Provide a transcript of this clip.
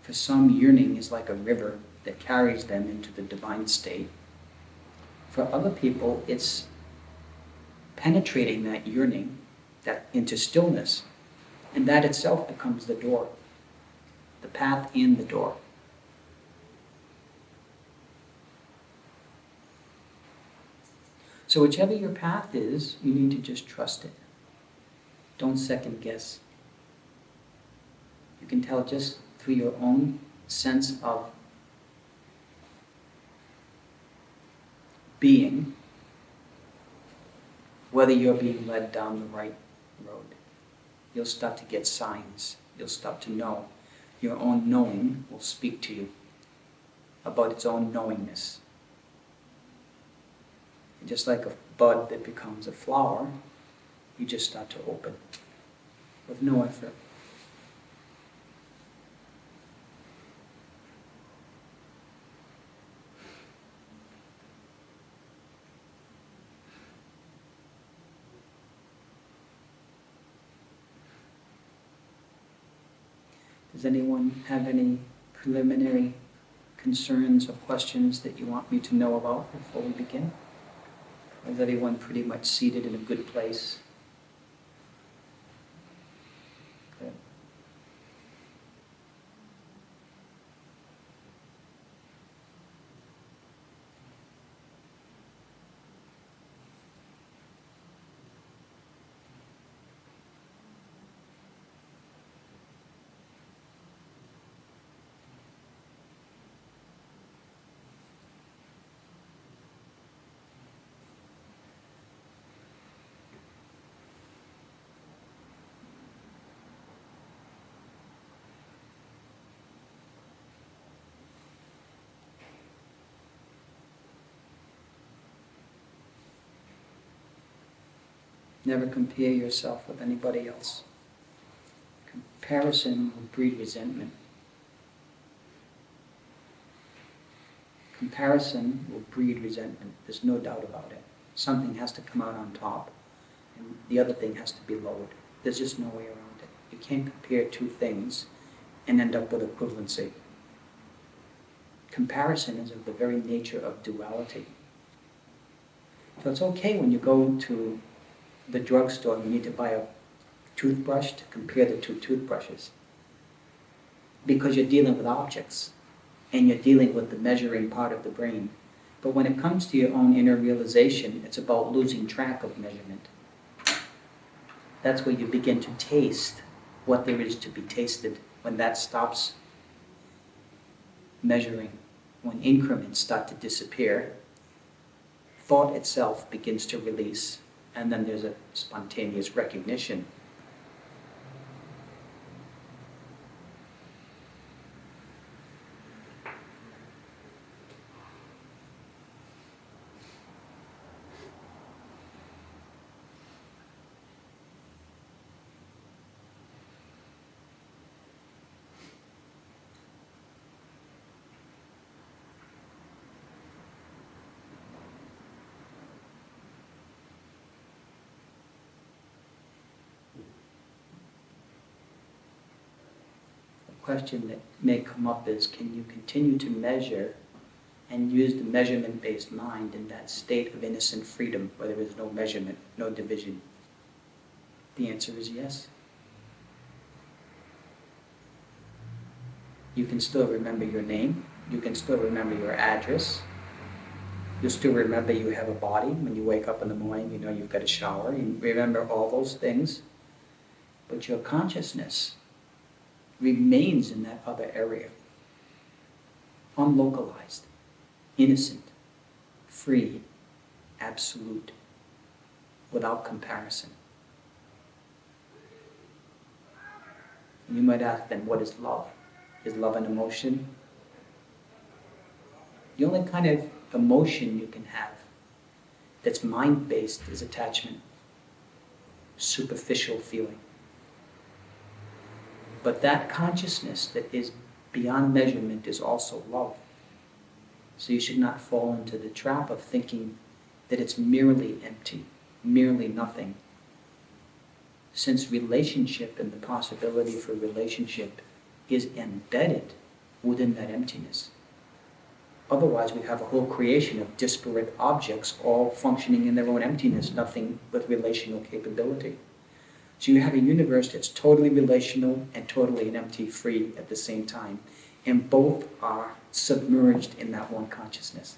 For some, yearning is like a river that carries them into the divine state. For other people, it's penetrating that yearning into stillness, and that itself becomes the door, the path and the door. So whichever your path is, you need to just trust it. Don't second guess. You can tell just through your own sense of being whether you're being led down the right road. You'll start to get signs. You'll start to know. Your own knowing will speak to you about its own knowingness. And just like a bud that becomes a flower, you just start to open with no effort. Does anyone have any preliminary concerns or questions that you want me to know about before we begin? Or is everyone pretty much seated in a good place? Good. Never compare yourself with anybody else. Comparison will breed resentment. Comparison will breed resentment. There's no doubt about it. Something has to come out on top, and the other thing has to be lowered. There's just no way around it. You can't compare two things and end up with equivalency. Comparison is of the very nature of duality. So it's okay when you go to the drugstore and you need to buy a toothbrush to compare the two toothbrushes, because you're dealing with objects and you're dealing with the measuring part of the brain. But when it comes to your own inner realization, it's about losing track of measurement. That's where you begin to taste what there is to be tasted. When that stops measuring, when increments start to disappear, thought itself begins to release. And then there's a spontaneous recognition. Question that may come up is, can you continue to measure and use the measurement-based mind in that state of innocent freedom where there is no measurement, no division? The answer is yes. You can still remember your name. You can still remember your address. You'll still remember you have a body. When you wake up in the morning, you know you've got a shower. You remember all those things. But your consciousness remains in that other area, unlocalized, innocent, free, absolute, without comparison. And you might ask then, what is love? Is love an emotion? The only kind of emotion you can have that's mind-based is attachment, superficial feeling. But that consciousness that is beyond measurement is also love. So you should not fall into the trap of thinking that it's merely empty, merely nothing. Since relationship and the possibility for relationship is embedded within that emptiness. Otherwise, we have a whole creation of disparate objects all functioning in their own emptiness, nothing with relational capability. So you have a universe that's totally relational and totally empty, free at the same time. And both are submerged in that one consciousness.